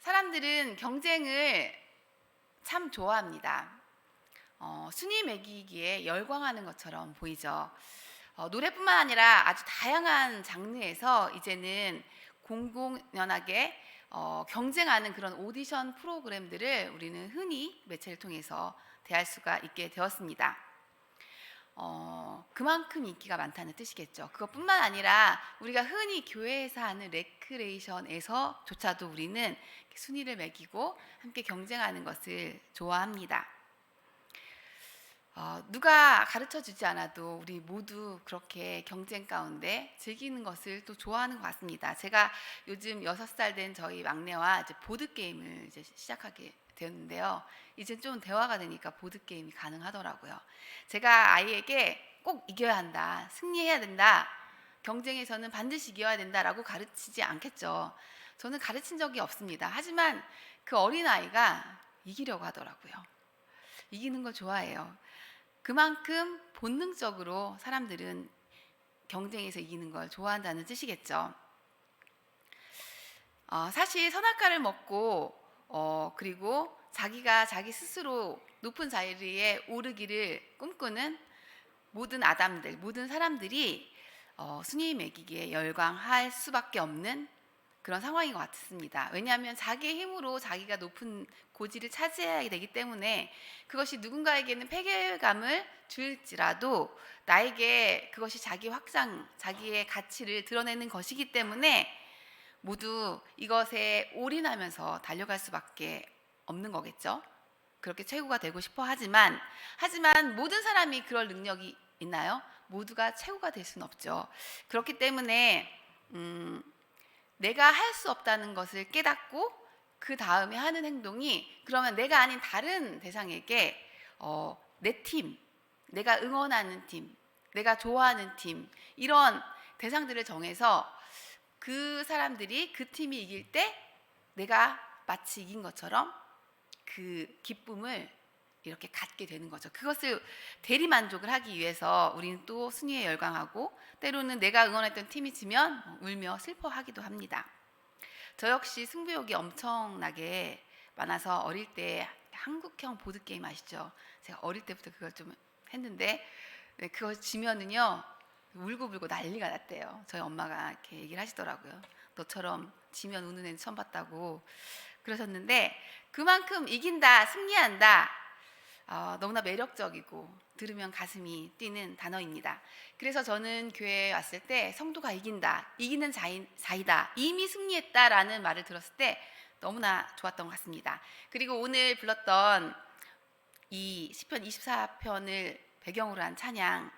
사람들은 경쟁을 참 좋아합니다. 순위 매기기에 열광하는 것처럼 보이죠. 노래뿐만 아니라 아주 다양한 장르에서 이제는 공공연하게 경쟁하는 그런 오디션 프로그램들을 우리는 흔히 매체를 통해서 대할 수가 있게 되었습니다. 그만큼 인기가 많다는 뜻이겠죠. 그것뿐만 아니라 우리가 흔히 교회에서 하는 레크레이션에서조차도 우리는 순위를 매기고 함께 경쟁하는 것을 좋아합니다. 누가 가르쳐 주지 않아도 우리 모두 그렇게 경쟁 가운데 즐기는 것을 또 좋아하는 것 같습니다. 제가 요즘 6살 된 저희 막내와 이제 보드게임을 이제 시작하게 되었는데요. 이제 좀 대화가 되니까 보드게임이 가능하더라고요. 제가 아이에게 꼭 이겨야 한다, 승리해야 된다, 경쟁에서는 반드시 이겨야 된다라고 가르치지 않겠죠. 저는 가르친 적이 없습니다. 하지만 그 어린아이가 이기려고 하더라고요. 이기는 걸 좋아해요. 그만큼 본능적으로 사람들은 경쟁에서 이기는 걸 좋아한다는 뜻이겠죠. 사실 선악과를 먹고 그리고 자기가 자기 스스로 높은 자리에 오르기를 꿈꾸는 모든 아담들, 모든 사람들이 순위 매기기에 열광할 수밖에 없는 그런 상황인 것 같습니다. 왜냐하면 자기의 힘으로 자기가 높은 고지를 차지해야 되기 때문에 그것이 누군가에게는 패배감을 줄지라도 나에게 그것이 자기 확장, 자기의 가치를 드러내는 것이기 때문에 모두 이것에 올인하면서 달려갈 수밖에 없는 거겠죠. 그렇게 최고가 되고 싶어 하지만 모든 사람이 그럴 능력이 있나요? 모두가 최고가 될 수는 없죠. 그렇기 때문에 내가 할 수 없다는 것을 깨닫고 그 다음에 하는 행동이 그러면 내가 아닌 다른 대상에게 내 팀, 내가 응원하는 팀, 내가 좋아하는 팀 이런 대상들을 정해서 그 사람들이 그 팀이 이길 때 내가 마치 이긴 것처럼 그 기쁨을 이렇게 갖게 되는 거죠. 그것을 대리만족을 하기 위해서 우리는 또 승리에 열광하고 때로는 내가 응원했던 팀이 지면 울며 슬퍼하기도 합니다. 저 역시 승부욕이 엄청나게 많아서 어릴 때 한국형 보드게임 아시죠? 제가 어릴 때부터 그걸 좀 했는데 그거 지면은요 울고불고 난리가 났대요. 저희 엄마가 이렇게 얘기를 하시더라고요. 너처럼 지면 우는 애는 처음 봤다고 그러셨는데 그만큼 이긴다, 승리한다 너무나 매력적이고 들으면 가슴이 뛰는 단어입니다. 그래서 저는 교회에 왔을 때 성도가 이긴다, 이기는 자이다, 이미 승리했다라는 말을 들었을 때 너무나 좋았던 것 같습니다. 그리고 오늘 불렀던 이 시편 24편을 배경으로 한 찬양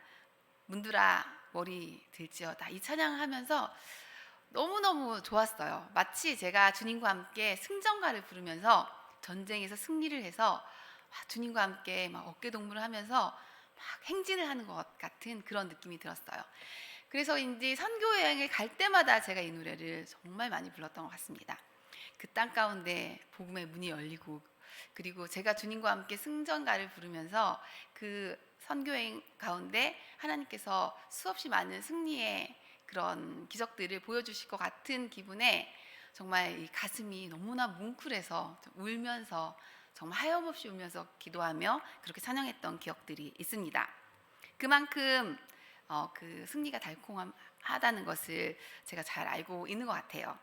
문드라 머리 들지어다 이 찬양하면서 너무너무 좋았어요. 마치 제가 주님과 함께 승전가를 부르면서 전쟁에서 승리를 해서 주님과 함께 막 어깨동무를 하면서 막 행진을 하는 것 같은 그런 느낌이 들었어요. 그래서인지 선교 여행을 갈 때마다 제가 이 노래를 정말 많이 불렀던 것 같습니다. 그 땅 가운데 복음의 문이 열리고 그리고 제가 주님과 함께 승전가를 부르면서 그 선교행 가운데 하나님께서 수없이 많은 승리의 그런 기적들을 보여주실 것 같은 기분에 정말 이 가슴이 너무나 뭉클해서 울면서 정말 하염없이 울면서 기도하며 그렇게 찬양했던 기억들이 있습니다. 그만큼 그 승리가 달콤하다는 것을 제가 잘 알고 있는 것 같아요.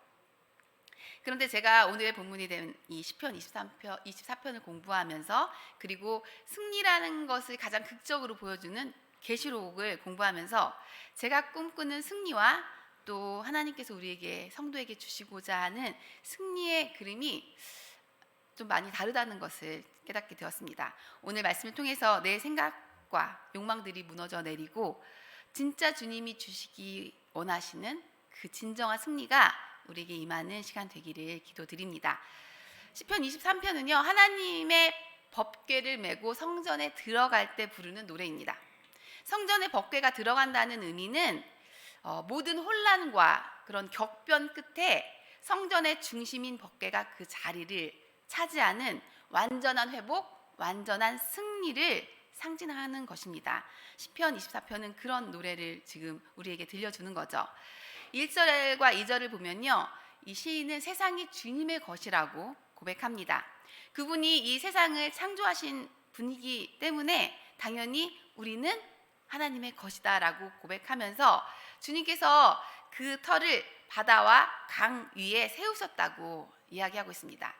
그런데 제가 오늘의 본문이 된 이 시편 24편을 공부하면서 그리고 승리라는 것을 가장 극적으로 보여주는 계시록을 공부하면서 제가 꿈꾸는 승리와 또 하나님께서 우리에게 성도에게 주시고자 하는 승리의 그림이 좀 많이 다르다는 것을 깨닫게 되었습니다. 오늘 말씀을 통해서 내 생각과 욕망들이 무너져 내리고 진짜 주님이 주시기 원하시는 그 진정한 승리가 우리에게 임하는 시간 되기를 기도드립니다. 시편 23편은요 하나님의 법궤를 메고 성전에 들어갈 때 부르는 노래입니다. 성전에 법궤가 들어간다는 의미는 모든 혼란과 그런 격변 끝에 성전의 중심인 법궤가 그 자리를 차지하는 완전한 회복, 완전한 승리를 상징하는 것입니다. 시편 24편은 그런 노래를 지금 우리에게 들려주는 거죠. 1절과 2절을 보면요 이 시인은 세상이 주님의 것이라고 고백합니다. 그분이 이 세상을 창조하신 분이기 때문에 당연히 우리는 하나님의 것이다라고 고백하면서 주님께서 그 터를 바다와 강 위에 세우셨다고 이야기하고 있습니다.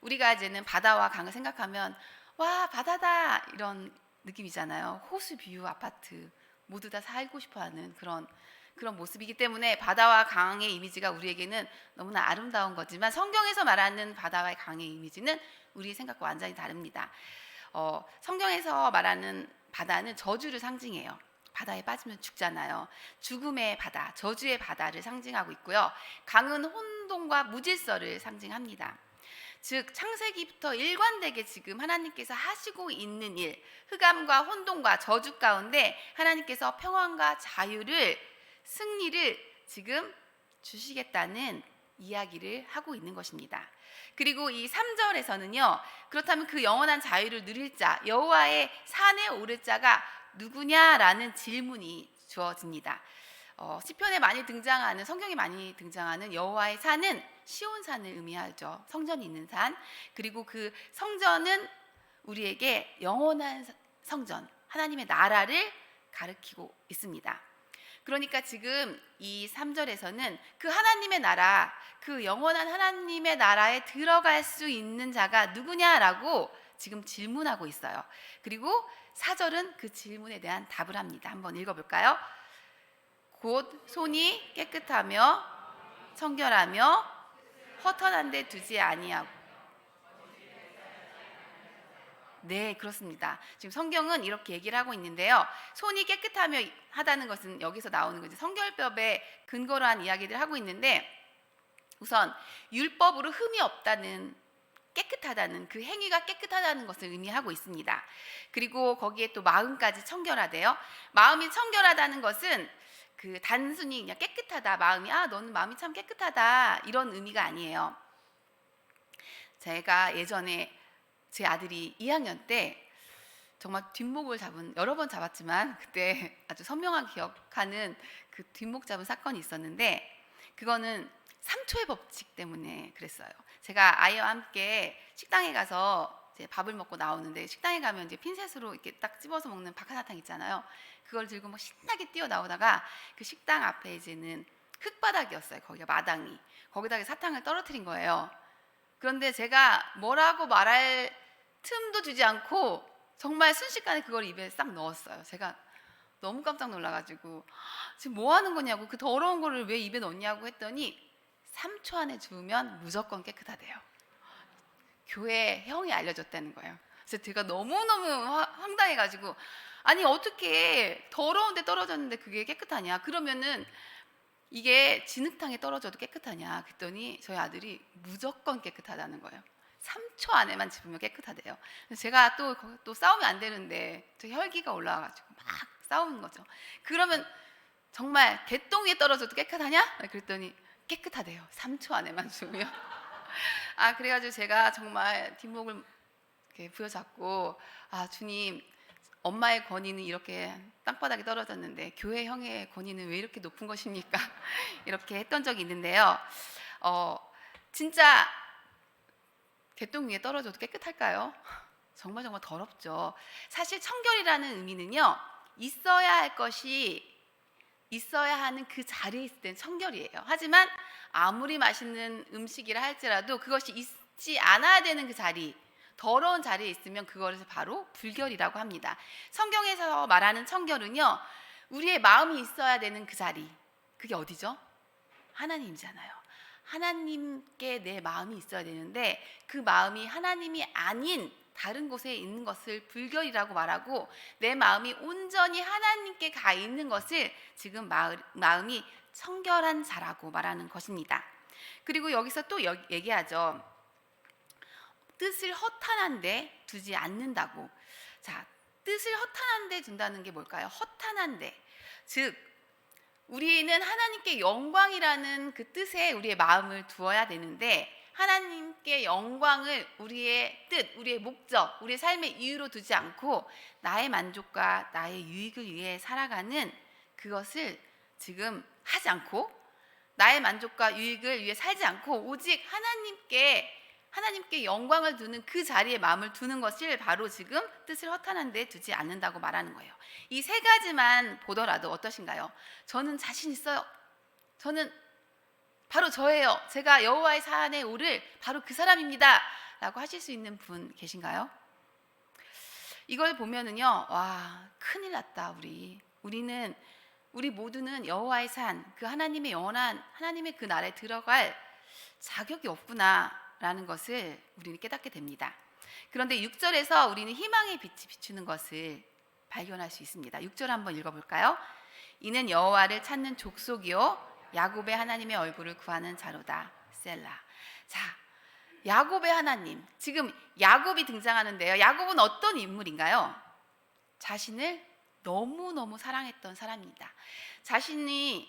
우리가 이제는 바다와 강을 생각하면 와, 바다다 이런 느낌이잖아요. 호수 뷰 아파트 모두 다 살고 싶어하는 그런 모습이기 때문에 바다와 강의 이미지가 우리에게는 너무나 아름다운 거지만 성경에서 말하는 바다와 강의 이미지는 우리 생각과 완전히 다릅니다. 성경에서 말하는 바다는 저주를 상징해요. 바다에 빠지면 죽잖아요. 죽음의 바다, 저주의 바다를 상징하고 있고요. 강은 혼돈과 무질서를 상징합니다. 즉 창세기부터 일관되게 지금 하나님께서 하시고 있는 일, 흑암과 혼돈과 저주 가운데 하나님께서 평안과 자유를, 승리를 지금 주시겠다는 이야기를 하고 있는 것입니다. 그리고 이 3절에서는요. 그렇다면 그 영원한 자유를 누릴 자, 여호와의 산에 오를 자가 누구냐라는 질문이 주어집니다. 시편에 많이 등장하는, 성경에 많이 등장하는 여호와의 산은 시온산을 의미하죠. 성전이 있는 산. 그리고 그 성전은 우리에게 영원한 성전, 하나님의 나라를 가리키고 있습니다. 그러니까 지금 이 3절에서는 그 하나님의 나라, 그 영원한 하나님의 나라에 들어갈 수 있는 자가 누구냐라고 지금 질문하고 있어요. 그리고 4절은 그 질문에 대한 답을 합니다. 한번 읽어볼까요? 곧 손이 깨끗하며 청결하며 허탄한 데 두지 아니하고. 네, 그렇습니다. 지금 성경은 이렇게 얘기를 하고 있는데요. 손이 깨끗하며 하다는 것은 여기서 나오는 거지. 성결법에 근거로 한 이야기들을 하고 있는데 우선 율법으로 흠이 없다는, 깨끗하다는, 그 행위가 깨끗하다는 것을 의미하고 있습니다. 그리고 거기에 또 마음까지 청결하대요. 마음이 청결하다는 것은 그 단순히 그냥 깨끗하다, 마음이 너는 마음이 참 깨끗하다 이런 의미가 아니에요. 제가 예전에 제 아들이 2학년 때 정말 뒷목을 여러 번 잡았지만 그때 아주 선명하게 기억하는 그 뒷목 잡은 사건이 있었는데 그거는 3초의 법칙 때문에 그랬어요. 제가 아이와 함께 식당에 가서 이제 밥을 먹고 나오는데 식당에 가면 이제 핀셋으로 이렇게 딱 집어서 먹는 박하사탕 있잖아요. 그걸 들고 막 신나게 뛰어 나오다가 그 식당 앞에 이제는 흙바닥이었어요. 거기가 마당이. 거기다가 사탕을 떨어뜨린 거예요. 그런데 제가 뭐라고 말할 틈도 주지 않고 정말 순식간에 그걸 입에 싹 넣었어요. 제가 너무 깜짝 놀라가지고 지금 뭐 하는 거냐고, 그 더러운 거를 왜 입에 넣냐고 했더니 3초 안에 주우면 무조건 깨끗하대요. 교회 형이 알려줬다는 거예요. 그래서 제가 너무너무 황당해가지고 아니 어떻게 더러운 데 떨어졌는데 그게 깨끗하냐, 그러면은 이게 진흙탕에 떨어져도 깨끗하냐 그랬더니 저희 아들이 무조건 깨끗하다는 거예요. 3초 안에만 집으면 깨끗하대요. 제가 또 싸우면 안 되는데 저 혈기가 올라와가지고 막 싸우는 거죠. 그러면 정말 개똥 위에 떨어져도 깨끗하냐? 그랬더니 깨끗하대요. 3초 안에만 집으면. 그래가지고 제가 정말 뒷목을 이렇게 부여잡고 주님, 엄마의 권위는 이렇게 땅바닥에 떨어졌는데 교회 형의 권위는 왜 이렇게 높은 것입니까? 이렇게 했던 적이 있는데요. 진짜 개똥 위에 떨어져도 깨끗할까요? 정말 더럽죠. 사실 청결이라는 의미는요, 있어야 할 것이 있어야 하는 그 자리에 있을 땐 청결이에요. 하지만 아무리 맛있는 음식이라 할지라도 그것이 있지 않아야 되는 그 자리, 더러운 자리에 있으면 그것을 바로 불결이라고 합니다. 성경에서 말하는 청결은요, 우리의 마음이 있어야 되는 그 자리, 그게 어디죠? 하나님이잖아요. 하나님께 내 마음이 있어야 되는데 그 마음이 하나님이 아닌 다른 곳에 있는 것을 불결이라고 말하고, 내 마음이 온전히 하나님께 가 있는 것을 지금 마음이 청결한 자라고 말하는 것입니다. 그리고 여기서 또 얘기하죠. 뜻을 허탄한 데 두지 않는다고. 자, 뜻을 허탄한 데 둔다는 게 뭘까요? 허탄한 데, 즉 우리는 하나님께 영광이라는 그 뜻에 우리의 마음을 두어야 되는데, 하나님께 영광을 우리의 뜻, 우리의 목적, 우리의 삶의 이유로 두지 않고 나의 만족과 나의 유익을 위해 살아가는 그것을 지금 하지 않고 나의 만족과 유익을 위해 살지 않고 오직 하나님께 영광을 두는 그 자리에 마음을 두는 것을 바로 지금 뜻을 허탄한 데 두지 않는다고 말하는 거예요. 이 세 가지만 보더라도 어떠신가요? 저는 자신 있어요. 저는 바로 저예요. 제가 여호와의 산에 오를 바로 그 사람입니다. 라고 하실 수 있는 분 계신가요? 이걸 보면은요, 와, 큰일 났다, 우리 모두는 여호와의 산, 그 하나님의 영원한 하나님의 그 나라에 들어갈 자격이 없구나라는 것을 우리는 깨닫게 됩니다. 그런데 6절에서 우리는 희망의 빛이 비추는 것을 발견할 수 있습니다. 6절 한번 읽어볼까요? 이는 여호와를 찾는 족속이요 야곱의 하나님의 얼굴을 구하는 자로다. 셀라. 자, 야곱의 하나님. 지금 야곱이 등장하는데요. 야곱은 어떤 인물인가요? 자신을 너무너무 사랑했던 사람입니다. 자신을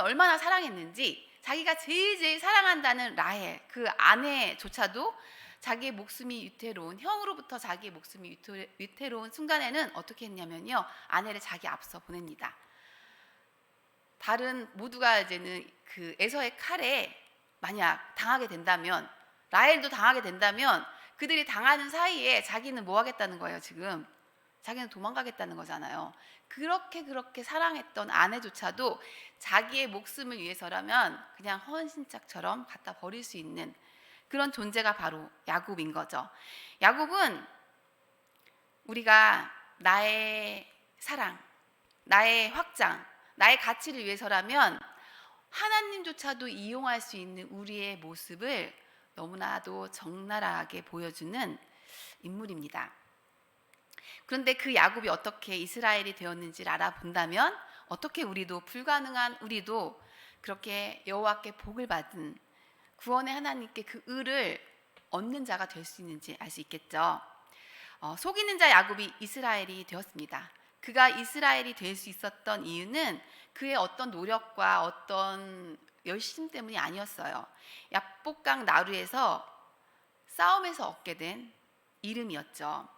얼마나 사랑했는지 자기가 제일 사랑한다는 라헬, 그 아내조차도 자기의 목숨이 위태로운, 형으로부터 자기의 목숨이 위태로운 순간에는 어떻게 했냐면요, 아내를 자기 앞서 보냅니다. 다른 모두가 이제는 그 에서의 칼에 만약 당하게 된다면, 라헬도 당하게 된다면 그들이 당하는 사이에 자기는 뭐 하겠다는 거예요? 지금 자기는 도망가겠다는 거잖아요. 그렇게 사랑했던 아내조차도 자기의 목숨을 위해서라면 그냥 헌신짝처럼 갖다 버릴 수 있는 그런 존재가 바로 야곱인 거죠. 야곱은 우리가 나의 사랑, 나의 확장, 나의 가치를 위해서라면 하나님조차도 이용할 수 있는 우리의 모습을 너무나도 적나라하게 보여주는 인물입니다. 그런데 그 야곱이 어떻게 이스라엘이 되었는지를 알아본다면 어떻게 불가능한 우리도 그렇게 여호와께 복을 받은 구원의 하나님께 그 의를 얻는 자가 될 수 있는지 알 수 있겠죠. 속이는 자 야곱이 이스라엘이 되었습니다. 그가 이스라엘이 될 수 있었던 이유는 그의 어떤 노력과 어떤 열심 때문이 아니었어요. 야복강 나루에서 싸움에서 얻게 된 이름이었죠.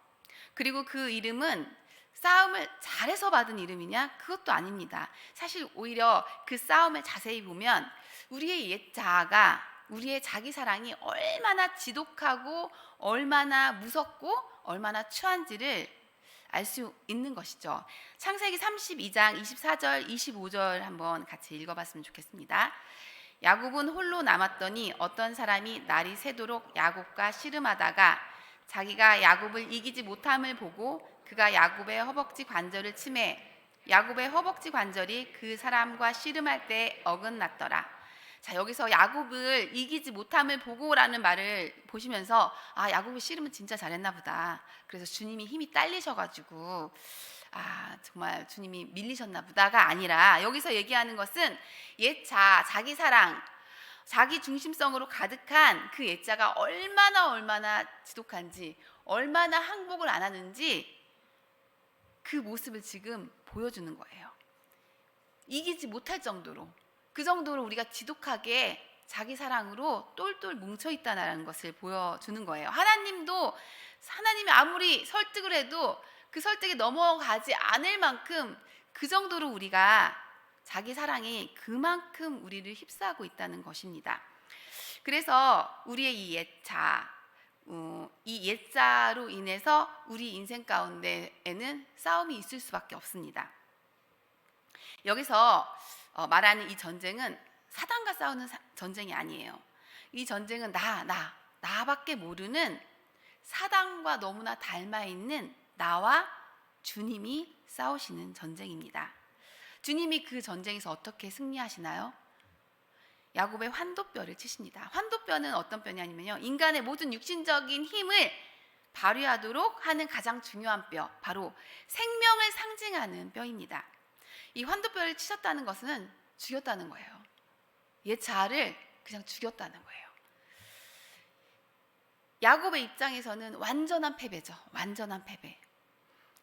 그리고 그 이름은 싸움을 잘해서 받은 이름이냐? 그것도 아닙니다. 사실 오히려 그 싸움을 자세히 보면 우리의 옛 자아가, 우리의 자기 사랑이 얼마나 지독하고 얼마나 무섭고 얼마나 추한지를 알 수 있는 것이죠. 창세기 32장 24절 25절 한번 같이 읽어봤으면 좋겠습니다. 야곱은 홀로 남았더니 어떤 사람이 날이 새도록 야곱과 씨름하다가 자기가 야곱을 이기지 못함을 보고 그가 야곱의 허벅지 관절을 치매 야곱의 허벅지 관절이 그 사람과 씨름할 때 어긋났더라. 자, 여기서 야곱을 이기지 못함을 보고라는 말을 보시면서 야곱이 씨름은 진짜 잘했나 보다. 그래서 주님이 힘이 딸리셔가지고 정말 주님이 밀리셨나 보다가 아니라 여기서 얘기하는 것은 자기 사랑, 자기 중심성으로 가득한 그 옛자가 얼마나 지독한지, 얼마나 항복을 안 하는지 그 모습을 지금 보여주는 거예요. 이기지 못할 정도로, 그 정도로 우리가 지독하게 자기 사랑으로 똘똘 뭉쳐있다는 것을 보여주는 거예요. 하나님이 아무리 설득을 해도 그 설득에 넘어가지 않을 만큼 그 정도로 우리가 자기 사랑이 그만큼 우리를 휩싸고 있다는 것입니다. 그래서 우리의 이 옛자로 인해서 우리 인생 가운데에는 싸움이 있을 수밖에 없습니다. 여기서 말하는 이 전쟁은 사단과 싸우는 전쟁이 아니에요. 이 전쟁은 나밖에 모르는 사단과 너무나 닮아있는 나와 주님이 싸우시는 전쟁입니다. 주님이 그 전쟁에서 어떻게 승리하시나요? 야곱의 환도뼈를 치십니다. 환도뼈는 어떤 뼈냐면요, 인간의 모든 육신적인 힘을 발휘하도록 하는 가장 중요한 뼈, 바로 생명을 상징하는 뼈입니다. 이 환도뼈를 치셨다는 것은 죽였다는 거예요. 옛 자아를 그냥 죽였다는 거예요. 야곱의 입장에서는 완전한 패배죠. 완전한 패배.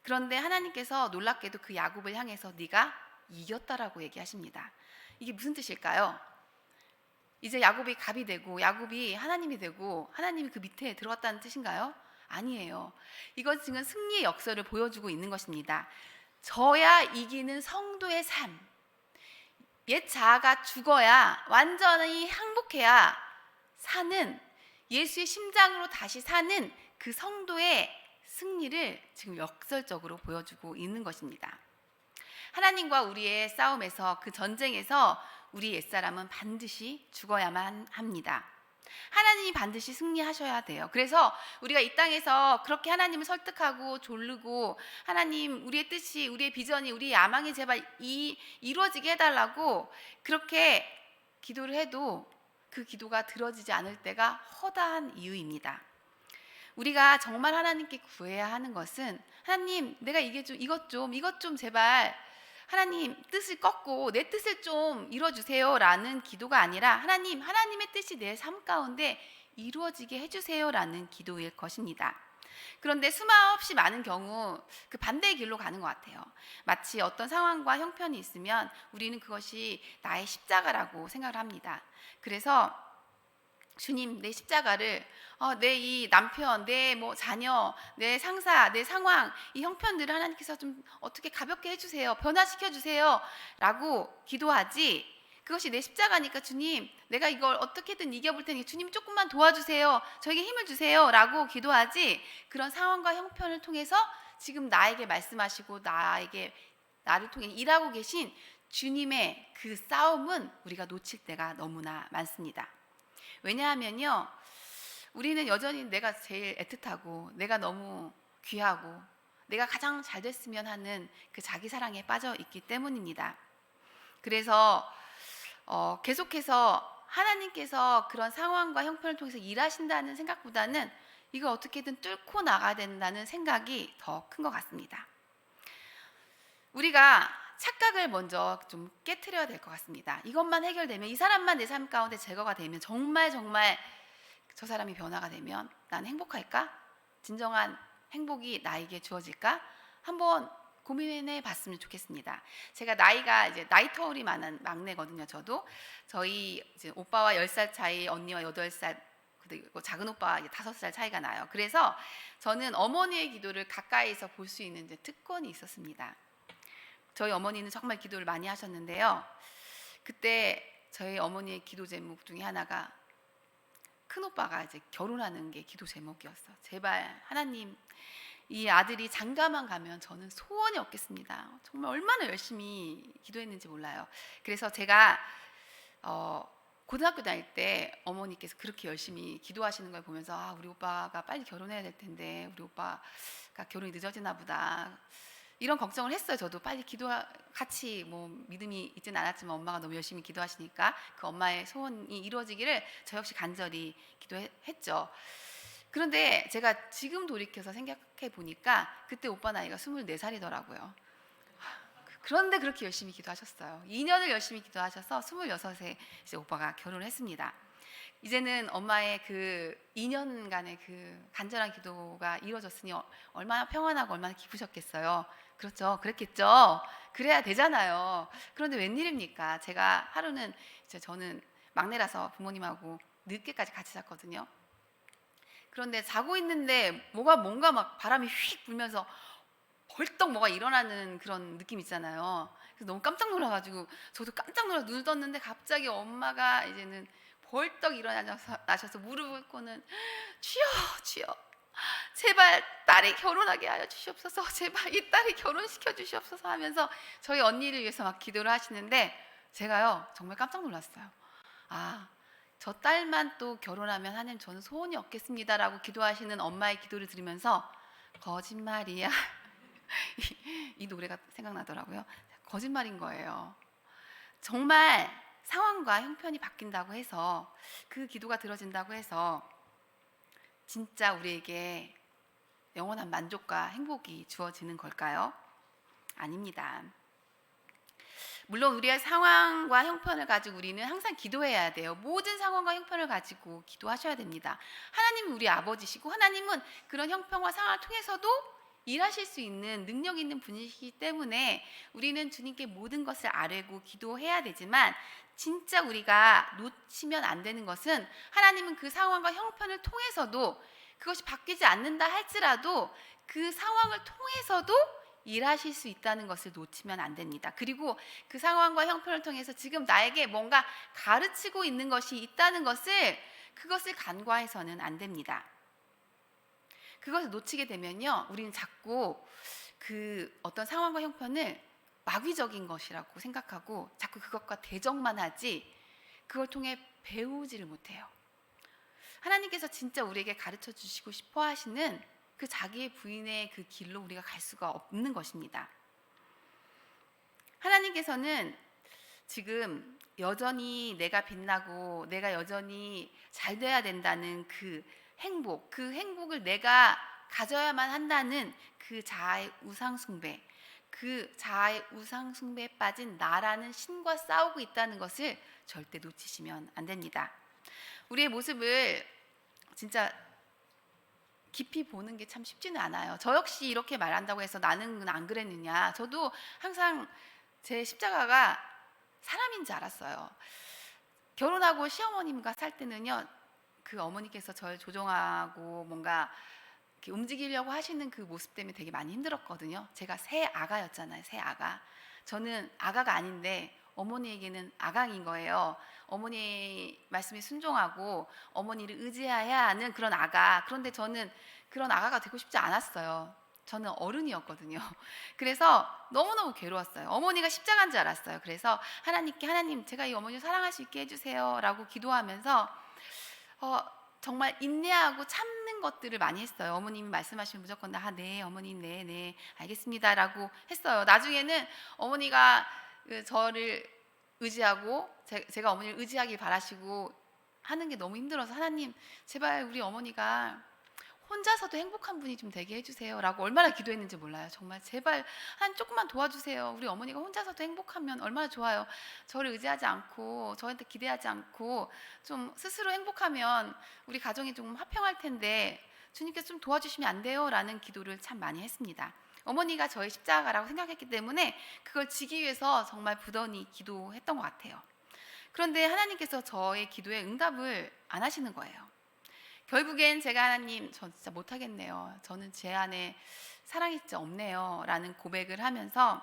그런데 하나님께서 놀랍게도 그 야곱을 향해서 네가 이겼다라고 얘기하십니다. 이게 무슨 뜻일까요? 이제 야곱이 갑이 되고 야곱이 하나님이 되고 하나님이 그 밑에 들어갔다는 뜻인가요? 아니에요. 이것 지금 승리의 역사를 보여주고 있는 것입니다. 져야 이기는 성도의 삶, 옛 자아가 죽어야, 완전히 항복해야 사는, 예수의 심장으로 다시 사는 그 성도의 승리를 지금 역설적으로 보여주고 있는 것입니다. 하나님과 우리의 싸움에서, 그 전쟁에서 우리 옛사람은 반드시 죽어야만 합니다. 하나님이 반드시 승리하셔야 돼요. 그래서 우리가 이 땅에서 그렇게 하나님을 설득하고 조르고, 하나님, 우리의 뜻이, 우리의 비전이, 우리의 야망이 제발 이루어지게 해달라고 그렇게 기도를 해도 그 기도가 들어지지 않을 때가 허다한 이유입니다. 우리가 정말 하나님께 구해야 하는 것은, 하나님, 내가 이것 좀 제발 하나님 뜻을 꺾고 내 뜻을 좀 이루어주세요 라는 기도가 아니라, 하나님의 뜻이 내 삶 가운데 이루어지게 해주세요 라는 기도일 것입니다. 그런데 수없이 많은 경우 그 반대의 길로 가는 것 같아요. 마치 어떤 상황과 형편이 있으면 우리는 그것이 나의 십자가라고 생각을 합니다. 그래서 주님, 내 십자가를 내 이 남편, 내 자녀, 내 상사, 내 상황, 이 형편들을 하나님께서 좀 어떻게 가볍게 해주세요, 변화시켜 주세요 라고 기도하지, 그것이 내 십자가니까 주님, 내가 이걸 어떻게든 이겨볼 테니 주님 조금만 도와주세요, 저에게 힘을 주세요 라고 기도하지, 그런 상황과 형편을 통해서 지금 나에게 말씀하시고 나를 통해 일하고 계신 주님의 그 싸움은 우리가 놓칠 때가 너무나 많습니다. 왜냐하면요, 우리는 여전히 내가 제일 애틋하고 내가 너무 귀하고 내가 가장 잘 됐으면 하는 그 자기 사랑에 빠져 있기 때문입니다. 그래서 계속해서 하나님께서 그런 상황과 형편을 통해서 일하신다는 생각보다는 이걸 어떻게든 뚫고 나가야 된다는 생각이 더 큰 것 같습니다. 우리가 착각을 먼저 좀 깨트려야 될 것 같습니다. 이것만 해결되면, 이 사람만 내 삶 가운데 제거가 되면, 정말 저 사람이 변화가 되면 난 행복할까? 진정한 행복이 나에게 주어질까? 한번 고민해 봤으면 좋겠습니다. 제가 나이가 이제 나이 터울이 많은 막내거든요. 저희 이제 오빠와 10살 차이, 언니와 8살, 그리고 작은 오빠와 5살 차이가 나요. 그래서 저는 어머니의 기도를 가까이서 볼 수 있는 이제 특권이 있었습니다. 저희 어머니는 정말 기도를 많이 하셨는데요. 그때 저희 어머니의 기도 제목 중에 하나가, 큰 오빠가 이제 결혼하는 게 기도 제목이었어. 제발 하나님, 이 아들이 장가만 가면 저는 소원이 없겠습니다. 정말 얼마나 열심히 기도했는지 몰라요. 그래서 제가 고등학교 다닐 때 어머니께서 그렇게 열심히 기도하시는 걸 보면서, 우리 오빠가 빨리 결혼해야 될 텐데 우리 오빠가 결혼이 늦어지나 보다, 이런 걱정을 했어요. 저도 빨리 같이 믿음이 있지는 않았지만 엄마가 너무 열심히 기도하시니까 그 엄마의 소원이 이루어지기를 저 역시 간절히 기도했죠. 그런데 제가 지금 돌이켜서 생각해 보니까 그때 오빠 나이가 24살이더라고요. 그런데 그렇게 열심히 기도하셨어요. 2년을 열심히 기도하셔서 26세 이제 오빠가 결혼을 했습니다. 이제는 엄마의 그 2년간의 그 간절한 기도가 이루어졌으니 얼마나 평안하고 얼마나 기쁘셨겠어요. 그렇죠. 그랬겠죠. 그래야 되잖아요. 그런데 웬일입니까? 제가 하루는 저는 막내라서 부모님하고 늦게까지 같이 잤거든요. 그런데 자고 있는데 뭔가 막 바람이 휙 불면서 벌떡 뭐가 일어나는 그런 느낌 있잖아요. 그래서 너무 깜짝 놀라가지고 저도 깜짝 놀라 눈을 떴는데 갑자기 엄마가 이제는 벌떡 일어나셔서 무릎을 꿇고는, 주여 제발 딸이 결혼하게 하여 주시옵소서, 제발 이 딸이 결혼시켜 주시옵소서 하면서 저희 언니를 위해서 막 기도를 하시는데, 제가요 정말 깜짝 놀랐어요. 저 딸만 또 결혼하면 하나님 저는 소원이 없겠습니다라고 기도하시는 엄마의 기도를 들으면서, 거짓말이야 이 노래가 생각나더라고요. 거짓말인 거예요. 정말 상황과 형편이 바뀐다고 해서, 그 기도가 들어진다고 해서 진짜 우리에게 영원한 만족과 행복이 주어지는 걸까요? 아닙니다. 물론 우리의 상황과 형편을 가지고 우리는 항상 기도해야 돼요. 모든 상황과 형편을 가지고 기도하셔야 됩니다. 하나님은 우리 아버지시고, 하나님은 그런 형편과 상황을 통해서도 일하실 수 있는 능력 있는 분이시기 때문에 우리는 주님께 모든 것을 아뢰고 기도해야 되지만, 진짜 우리가 놓치면 안 되는 것은, 하나님은 그 상황과 형편을 통해서도, 그것이 바뀌지 않는다 할지라도 그 상황을 통해서도 일하실 수 있다는 것을 놓치면 안 됩니다. 그리고 그 상황과 형편을 통해서 지금 나에게 뭔가 가르치고 있는 것이 있다는 것을 그것을 간과해서는 안 됩니다. 그것을 놓치게 되면요, 우리는 자꾸 그 어떤 상황과 형편을 마귀적인 것이라고 생각하고 자꾸 그것과 대적만 하지 그걸 통해 배우지를 못해요. 하나님께서 진짜 우리에게 가르쳐 주시고 싶어 하시는 그 자기의 부인의 그 길로 우리가 갈 수가 없는 것입니다. 하나님께서는 지금 여전히 내가 빛나고 내가 여전히 잘 돼야 된다는 그 행복을 내가 가져야만 한다는 그 자아의 우상숭배, 그 자아의 우상숭배에 빠진 나라는 신과 싸우고 있다는 것을 절대 놓치시면 안 됩니다. 우리의 모습을 진짜 깊이 보는 게 참 쉽지는 않아요. 저 역시 이렇게 말한다고 해서 나는 안 그랬느냐. 저도 항상 제 십자가가 사람인 줄 알았어요. 결혼하고 시어머님과 살 때는요, 그 어머니께서 저를 조종하고 뭔가 이렇게 움직이려고 하시는 그 모습 때문에 되게 많이 힘들었거든요. 제가 새 아가였잖아요. 새 아가. 저는 아가가 아닌데 어머니에게는 아강인 거예요. 어머니 말씀에 순종하고 어머니를 의지해야 하는 그런 아가. 그런데 저는 그런 아가가 되고 싶지 않았어요. 저는 어른이었거든요. 그래서 너무너무 괴로웠어요. 어머니가 십자가인 줄 알았어요. 그래서 하나님께, 하나님 제가 이 어머니를 사랑할 수 있게 해주세요 라고 기도하면서 정말 인내하고 참는 것들을 많이 했어요. 어머님이 말씀하시면 무조건 네 어머님 네 알겠습니다 라고 했어요. 나중에는 어머니가 저를 의지하고 제가 어머니를 의지하길 바라시고 하는 게 너무 힘들어서 하나님 제발 우리 어머니가 혼자서도 행복한 분이 좀 되게 해주세요 라고 얼마나 기도했는지 몰라요. 정말 제발 한 조금만 도와주세요. 우리 어머니가 혼자서도 행복하면 얼마나 좋아요. 저를 의지하지 않고 저한테 기대하지 않고 좀 스스로 행복하면 우리 가정이 좀 화평할 텐데 주님께서 좀 도와주시면 안 돼요? 라는 기도를 참 많이 했습니다. 어머니가 저의 십자가라고 생각했기 때문에 그걸 지기 위해서 정말 부단히 기도했던 것 같아요. 그런데 하나님께서 저의 기도에 응답을 안 하시는 거예요. 결국엔 제가 하나님 저 진짜 못하겠네요. 저는 제 안에 사랑이 진짜 없네요 라는 고백을 하면서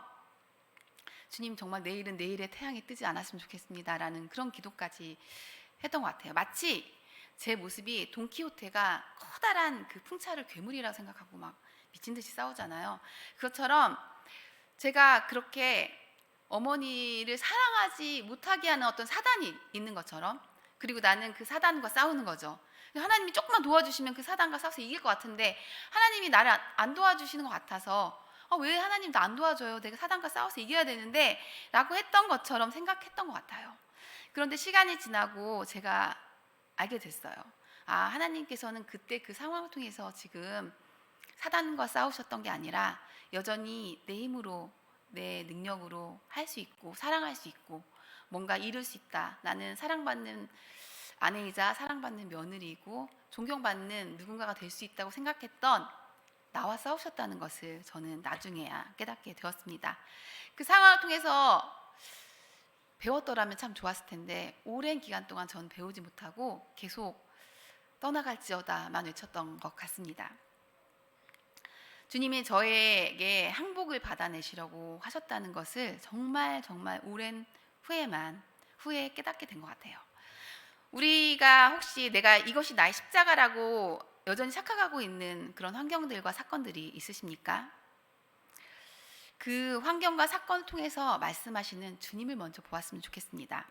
주님 정말 내일은 내일의 태양이 뜨지 않았으면 좋겠습니다 라는 그런 기도까지 했던 것 같아요. 마치 제 모습이 돈키호테가 커다란 그 풍차를 괴물이라고 생각하고 막 미친 듯이 싸우잖아요. 그것처럼 제가 그렇게 어머니를 사랑하지 못하게 하는 어떤 사단이 있는 것처럼, 그리고 나는 그 사단과 싸우는 거죠. 하나님이 조금만 도와주시면 그 사단과 싸워서 이길 것 같은데 하나님이 나를 안 도와주시는 것 같아서 왜 하나님 나 안 도와줘요? 내가 사단과 싸워서 이겨야 되는데 라고 했던 것처럼 생각했던 것 같아요. 그런데 시간이 지나고 제가 알게 됐어요. 하나님께서는 그때 그 상황을 통해서 지금 사단과 싸우셨던 게 아니라 여전히 내 힘으로 내 능력으로 할 수 있고 사랑할 수 있고 뭔가 이룰 수 있다. 나는 사랑받는 아내이자 사랑받는 며느리이고 존경받는 누군가가 될 수 있다고 생각했던 나와 싸우셨다는 것을 저는 나중에야 깨닫게 되었습니다. 그 상황을 통해서 배웠더라면 참 좋았을 텐데 오랜 기간 동안 전 배우지 못하고 계속 떠나갈지어다만 외쳤던 것 같습니다. 주님이 저에게 항복을 받아내시려고 하셨다는 것을 정말 오랜 후에 깨닫게 된 것 같아요. 우리가 혹시 내가 이것이 나의 십자가라고 여전히 착각하고 있는 그런 환경들과 사건들이 있으십니까? 그 환경과 사건을 통해서 말씀하시는 주님을 먼저 보았으면 좋겠습니다.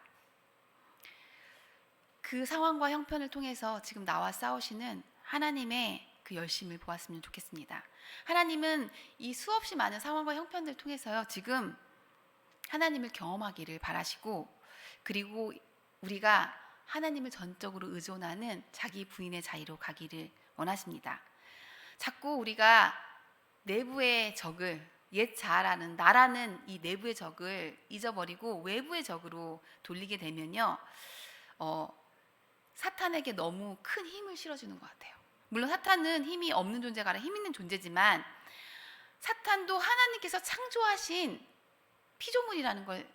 그 상황과 형편을 통해서 지금 나와 싸우시는 하나님의 그 열심을 보았으면 좋겠습니다. 하나님은 이 수없이 많은 상황과 형편들을 통해서요, 지금 하나님을 경험하기를 바라시고, 그리고 우리가 하나님을 전적으로 의존하는 자기 부인의 자유로 가기를 원하십니다. 자꾸 우리가 내부의 적을, 옛 자아라는 나라는 이 내부의 적을 잊어버리고 외부의 적으로 돌리게 되면요, 사탄에게 너무 큰 힘을 실어주는 것 같아요. 물론 사탄은 힘이 없는 존재가 아니라 힘 있는 존재지만 사탄도 하나님께서 창조하신 피조물이라는 걸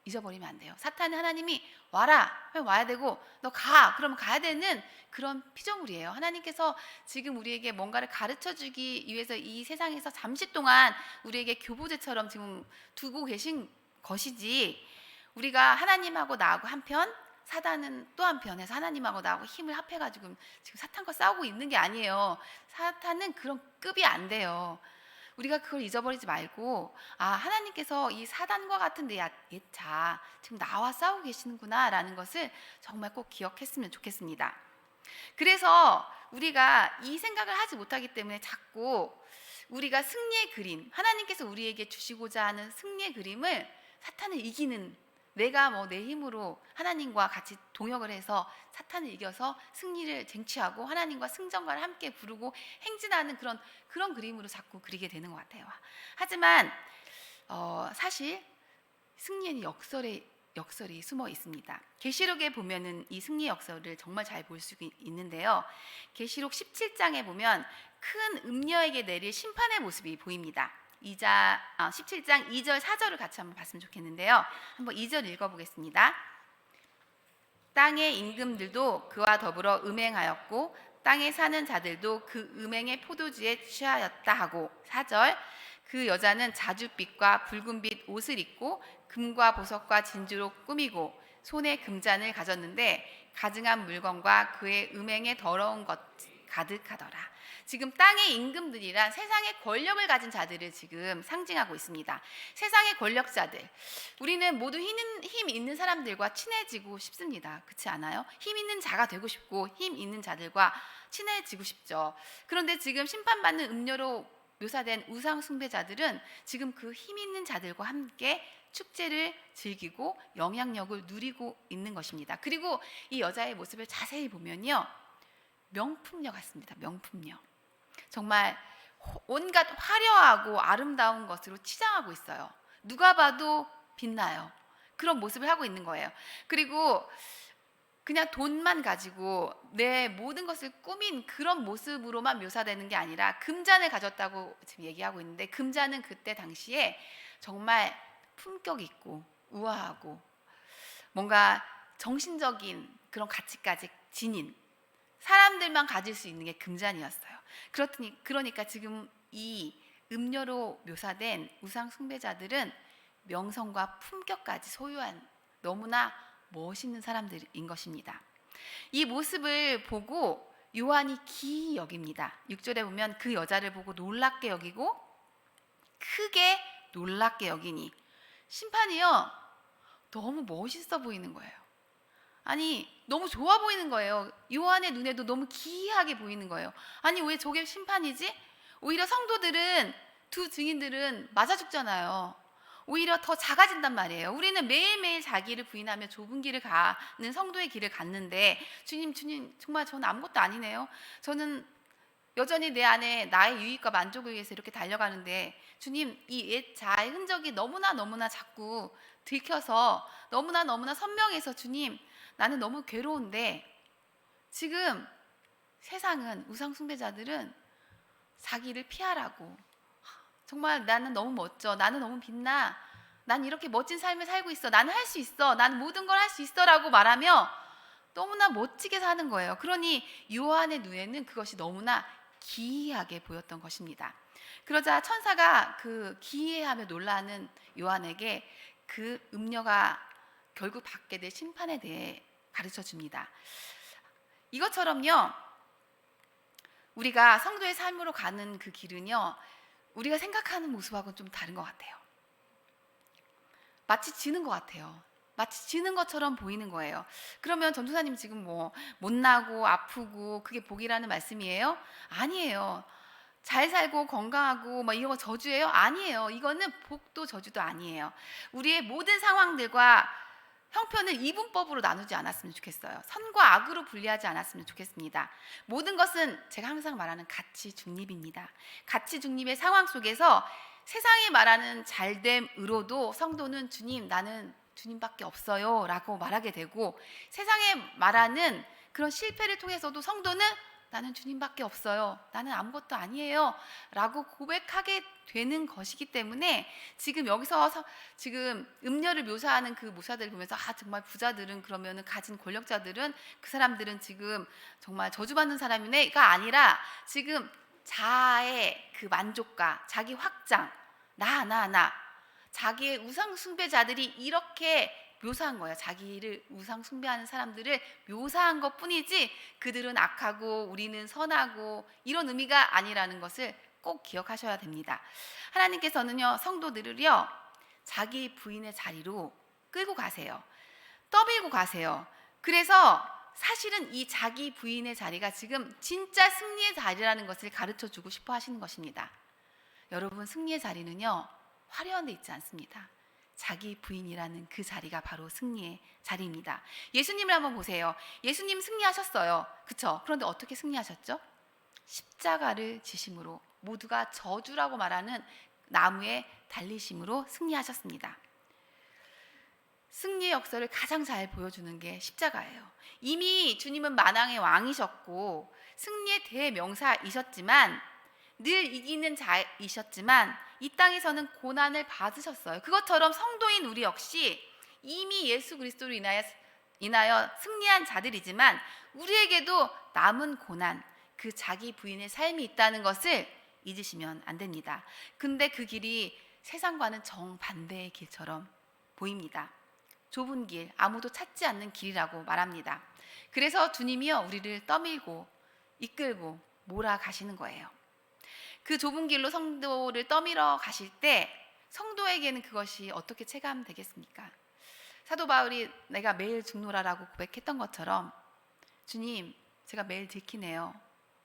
잊어버리면 안 돼요. 사탄은 하나님이 와라 하면 와야 되고 너 가 그러면 가야 되는 그런 피조물이에요. 하나님께서 지금 우리에게 뭔가를 가르쳐주기 위해서 이 세상에서 잠시 동안 우리에게 교보제처럼 지금 두고 계신 것이지, 우리가 하나님하고 나하고 한편, 사단은 또 한편에서 하나님하고 나하고 힘을 합해가지고 지금 사탄과 싸우고 있는 게 아니에요. 사탄은 그런 급이 안 돼요. 우리가 그걸 잊어버리지 말고, 하나님께서 이 사단과 같은 내 옛자 지금 나와 싸우고 계시는구나 라는 것을 정말 꼭 기억했으면 좋겠습니다. 그래서 우리가 이 생각을 하지 못하기 때문에 자꾸 우리가 승리의 그림, 하나님께서 우리에게 주시고자 하는 승리의 그림을 사탄을 이기는, 내가 내 힘으로 하나님과 같이 동역을 해서 사탄을 이겨서 승리를 쟁취하고 하나님과 승전가를 함께 부르고 행진하는 그런 그림으로 자꾸 그리게 되는 것 같아요. 하지만 사실 승리에는 역설이 숨어 있습니다. 계시록에 보면은 이 승리의 역설을 정말 잘 볼 수 있는데요. 계시록 17장에 보면 큰 음녀에게 내릴 심판의 모습이 보입니다. 17장 2절 4절을 같이 한번 봤으면 좋겠는데요. 한번 2절 읽어보겠습니다. 땅의 임금들도 그와 더불어 음행하였고 땅에 사는 자들도 그 음행의 포도주에 취하였다 하고, 4절 그 여자는 자줏빛과 붉은빛 옷을 입고 금과 보석과 진주로 꾸미고 손에 금잔을 가졌는데 가증한 물건과 그의 음행에 더러운 것 가득하더라. 지금 땅의 임금들이란 세상의 권력을 가진 자들을 지금 상징하고 있습니다. 세상의 권력자들, 우리는 모두 힘 있는 사람들과 친해지고 싶습니다. 그렇지 않아요? 힘 있는 자가 되고 싶고 힘 있는 자들과 친해지고 싶죠. 그런데 지금 심판받는 음료로 묘사된 우상 숭배자들은 지금 그 힘 있는 자들과 함께 축제를 즐기고 영향력을 누리고 있는 것입니다. 그리고 이 여자의 모습을 자세히 보면요, 명품녀 같습니다. 명품녀. 정말 온갖 화려하고 아름다운 것으로 치장하고 있어요. 누가 봐도 빛나요. 그런 모습을 하고 있는 거예요. 그리고 그냥 돈만 가지고 내 모든 것을 꾸민 그런 모습으로만 묘사되는 게 아니라 금잔을 가졌다고 지금 얘기하고 있는데, 금잔은 그때 당시에 정말 품격 있고 우아하고 뭔가 정신적인 그런 가치까지 지닌 사람들만 가질 수 있는 게 금잔이었어요. 그러니까 지금 이 음료로 묘사된 우상 숭배자들은 명성과 품격까지 소유한 너무나 멋있는 사람들인 것입니다. 이 모습을 보고 요한이 기이 여깁니다. 6절에 보면 그 여자를 보고 놀랍게 여기고 크게 놀랍게 여기니, 심판이요 너무 멋있어 보이는 거예요. 아니 너무 좋아 보이는 거예요. 요한의 눈에도 너무 기이하게 보이는 거예요. 아니 왜 저게 심판이지? 오히려 성도들은, 두 증인들은 맞아 죽잖아요. 오히려 더 작아진단 말이에요. 우리는 매일매일 자기를 부인하며 좁은 길을 가는 성도의 길을 갔는데, 주님 정말 저는 아무것도 아니네요. 저는 여전히 내 안에 나의 유익과 만족을 위해서 이렇게 달려가는데 주님, 이 옛 자아의 흔적이 너무나 자꾸 들켜서 너무나 선명해서 주님 나는 너무 괴로운데, 지금 세상은, 우상 숭배자들은 자기를 피하라고, 정말 나는 너무 멋져, 나는 너무 빛나, 난 이렇게 멋진 삶을 살고 있어, 나는 할 수 있어, 나는 모든 걸 할 수 있어 라고 말하며 너무나 멋지게 사는 거예요. 그러니 요한의 눈에는 그것이 너무나 기이하게 보였던 것입니다. 그러자 천사가 그 기이해하며 놀라는 요한에게 그 음녀가 결국 받게 될 심판에 대해 가르쳐 줍니다. 이것처럼요, 우리가 성도의 삶으로 가는 그 길은요, 우리가 생각하는 모습하고는 좀 다른 것 같아요. 마치 지는 것 같아요. 마치 지는 것처럼 보이는 거예요. 그러면 전도사님 지금 못나고 아프고 그게 복이라는 말씀이에요? 아니에요. 잘 살고 건강하고 이거 저주예요? 아니에요. 이거는 복도 저주도 아니에요. 우리의 모든 상황들과 형편을 이분법으로 나누지 않았으면 좋겠어요. 선과 악으로 분리하지 않았으면 좋겠습니다. 모든 것은 제가 항상 말하는 가치 중립입니다. 가치 중립의 상황 속에서 세상이 말하는 잘됨으로도 성도는 주님, 나는 주님밖에 없어요 라고 말하게 되고, 세상에 말하는 그런 실패를 통해서도 성도는 나는 주님밖에 없어요. 나는 아무것도 아니에요. 라고 고백하게 되는 것이기 때문에 지금 여기서 지금 음녀를 묘사하는 그 모사들을 보면서 정말 부자들은 그러면은 가진 권력자들은 그 사람들은 지금 정말 저주받는 사람이네가 아니라 지금 자아의 그 만족과 자기 확장, 나 자기의 우상 숭배자들이 이렇게 묘사한 거예요. 자기를 우상 숭배하는 사람들을 묘사한 것 뿐이지 그들은 악하고 우리는 선하고 이런 의미가 아니라는 것을 꼭 기억하셔야 됩니다. 하나님께서는요, 성도들을요, 자기 부인의 자리로 끌고 가세요. 떠밀고 가세요. 그래서 사실은 이 자기 부인의 자리가 지금 진짜 승리의 자리라는 것을 가르쳐 주고 싶어 하시는 것입니다. 여러분, 승리의 자리는요, 화려한 데 있지 않습니다. 자기 부인이라는 그 자리가 바로 승리의 자리입니다. 예수님을 한번 보세요. 예수님 승리하셨어요. 그쵸? 그런데 어떻게 승리하셨죠? 십자가를 지심으로, 모두가 저주라고 말하는 나무에 달리심으로 승리하셨습니다. 승리의 역사를 가장 잘 보여주는 게 십자가예요. 이미 주님은 만왕의 왕이셨고 승리의 대명사이셨지만, 늘 이기는 자이셨지만 이 땅에서는 고난을 받으셨어요. 그것처럼 성도인 우리 역시 이미 예수 그리스도로 인하여 승리한 자들이지만 우리에게도 남은 고난, 그 자기 부인의 삶이 있다는 것을 잊으시면 안 됩니다. 근데 그 길이 세상과는 정반대의 길처럼 보입니다. 좁은 길, 아무도 찾지 않는 길이라고 말합니다. 그래서 주님이요, 우리를 떠밀고 이끌고 몰아가시는 거예요. 그 좁은 길로 성도를 떠밀어 가실 때 성도에게는 그것이 어떻게 체감되겠습니까? 사도 바울이 내가 매일 죽노라라고 고백했던 것처럼, 주님, 제가 매일 들키네요.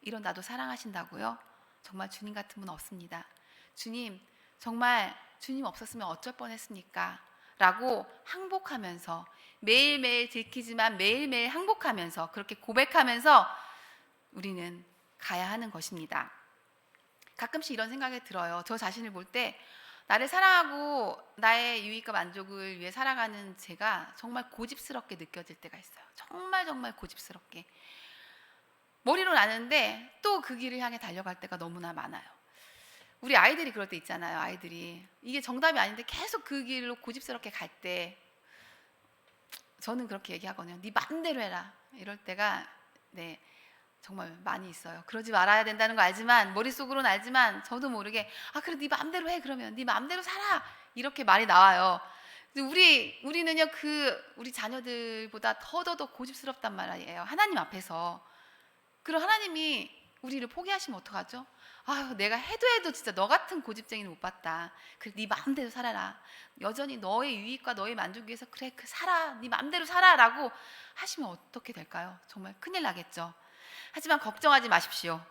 이런 나도 사랑하신다고요? 정말 주님 같은 분 없습니다. 주님, 정말 주님 없었으면 어쩔 뻔했습니까? 라고 항복하면서, 매일매일 들키지만 매일매일 항복하면서, 그렇게 고백하면서 우리는 가야 하는 것입니다. 가끔씩 이런 생각이 들어요. 저 자신을 볼 때 나를 사랑하고 나의 유익과 만족을 위해 살아가는 제가 정말 고집스럽게 느껴질 때가 있어요. 정말 고집스럽게. 머리로 나는데 또 그 길을 향해 달려갈 때가 너무나 많아요. 우리 아이들이 그럴 때 있잖아요. 아이들이 이게 정답이 아닌데 계속 그 길로 고집스럽게 갈 때 저는 그렇게 얘기하거든요. 네 마음대로 해라. 이럴 때가 정말 많이 있어요. 그러지 말아야 된다는 거 알지만, 머릿속으로는 알지만 저도 모르게 그래 네 마음대로 해, 그러면 네 마음대로 살아, 이렇게 말이 나와요. 우리는요, 우리 자녀들보다 더 고집스럽단 말이에요. 하나님 앞에서. 그럼 하나님이 우리를 포기하시면 어떡하죠? 내가 해도 진짜 너 같은 고집쟁이는 못 봤다. 그래, 네 마음대로 살아라. 여전히 너의 유익과 너의 만족 위해서 그래, 살아, 네 마음대로 살아라고 하시면 어떻게 될까요? 정말 큰일 나겠죠. 하지만 걱정하지 마십시오.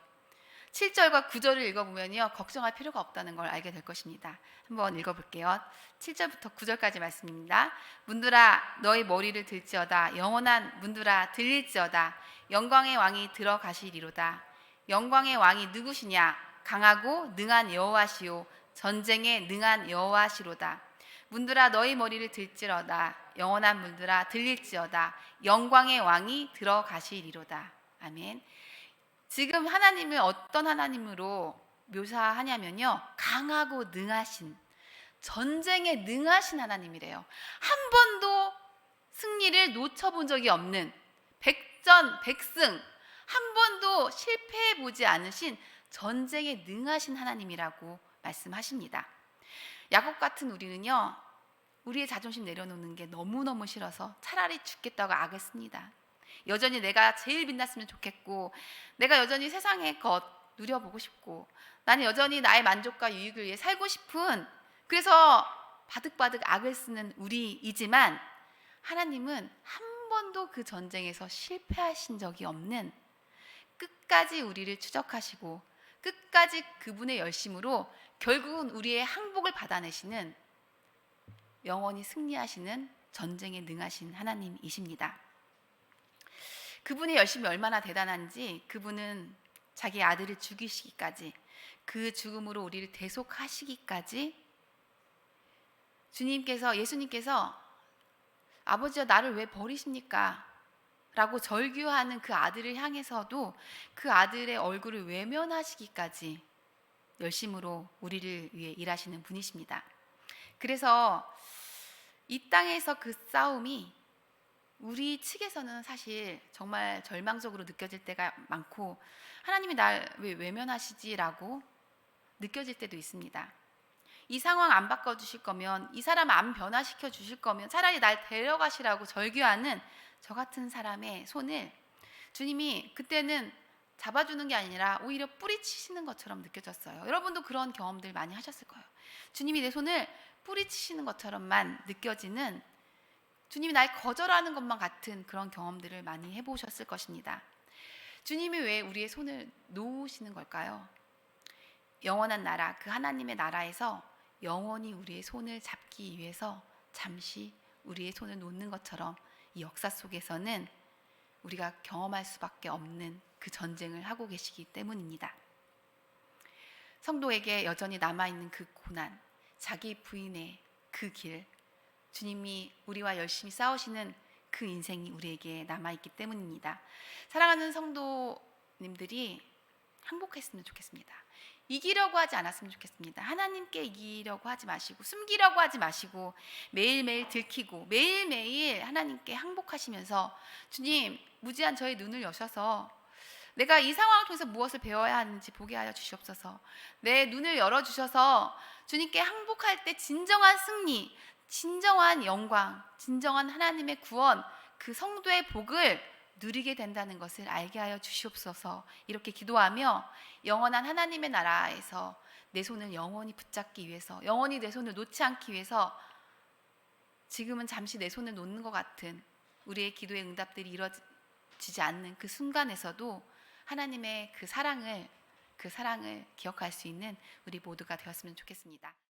7절과 9절을 읽어보면요, 걱정할 필요가 없다는 걸 알게 될 것입니다. 한번 읽어볼게요. 7절부터 9절까지 말씀입니다. 문들아, 너희 머리를 들지어다. 영원한 문들아, 들릴지어다. 영광의 왕이 들어가시리로다. 영광의 왕이 누구시냐? 강하고 능한 여호와시오. 전쟁에 능한 여호와시로다. 문들아, 너희 머리를 들지어다. 영원한 문들아, 들릴지어다. 영광의 왕이 들어가시리로다. 아멘. 지금 하나님을 어떤 하나님으로 묘사하냐면요, 강하고 능하신, 전쟁에 능하신 하나님이래요. 한 번도 승리를 놓쳐본 적이 없는, 백전백승, 한 번도 실패해 보지 않으신 전쟁에 능하신 하나님이라고 말씀하십니다. 야곱 같은 우리는요, 우리의 자존심 내려놓는 게 너무너무 싫어서 차라리 죽겠다고 악을 씁니다. 여전히 내가 제일 빛났으면 좋겠고, 내가 여전히 세상의 것 누려보고 싶고, 나는 여전히 나의 만족과 유익을 위해 살고 싶은, 그래서 바득바득 악을 쓰는 우리이지만, 하나님은 한 번도 그 전쟁에서 실패하신 적이 없는, 끝까지 우리를 추적하시고 끝까지 그분의 열심으로 결국은 우리의 항복을 받아내시는, 영원히 승리하시는 전쟁에 능하신 하나님이십니다. 그분의 열심이 얼마나 대단한지, 그분은 자기 아들을 죽이시기까지, 그 죽음으로 우리를 대속하시기까지 예수님께서 아버지여 나를 왜 버리십니까? 라고 절규하는 그 아들을 향해서도 그 아들의 얼굴을 외면하시기까지 열심으로 우리를 위해 일하시는 분이십니다. 그래서 이 땅에서 그 싸움이 우리 측에서는 사실 정말 절망적으로 느껴질 때가 많고, 하나님이 날 왜 외면하시지라고 느껴질 때도 있습니다. 이 상황 안 바꿔주실 거면, 이 사람 안 변화시켜 주실 거면 차라리 날 데려가시라고 절규하는 저 같은 사람의 손을 주님이 그때는 잡아주는 게 아니라 오히려 뿌리치시는 것처럼 느껴졌어요. 여러분도 그런 경험들 많이 하셨을 거예요. 주님이 내 손을 뿌리치시는 것처럼만 느껴지는, 주님이 날 거절하는 것만 같은 그런 경험들을 많이 해보셨을 것입니다. 주님이 왜 우리의 손을 놓으시는 걸까요? 영원한 나라, 그 하나님의 나라에서 영원히 우리의 손을 잡기 위해서 잠시 우리의 손을 놓는 것처럼 이 역사 속에서는 우리가 경험할 수밖에 없는 그 전쟁을 하고 계시기 때문입니다. 성도에게 여전히 남아있는 그 고난, 자기 부인의 그 길, 주님이 우리와 열심히 싸우시는 그 인생이 우리에게 남아있기 때문입니다. 사랑하는 성도님들이 행복했으면 좋겠습니다. 이기려고 하지 않았으면 좋겠습니다. 하나님께 이기려고 하지 마시고, 숨기려고 하지 마시고, 매일매일 들키고 매일매일 하나님께 항복하시면서, 주님, 무지한 저의 눈을 여셔서 내가 이 상황을 통해서 무엇을 배워야 하는지 보게 하여 주시옵소서. 내 눈을 열어주셔서 주님께 항복할 때 진정한 승리, 진정한 영광, 진정한 하나님의 구원, 그 성도의 복을 누리게 된다는 것을 알게 하여 주시옵소서. 이렇게 기도하며 영원한 하나님의 나라에서 내 손을 영원히 붙잡기 위해서, 영원히 내 손을 놓지 않기 위해서, 지금은 잠시 내 손을 놓는 것 같은 우리의 기도의 응답들이 이루어지지 않는 그 순간에서도 하나님의 그 사랑을 기억할 수 있는 우리 모두가 되었으면 좋겠습니다.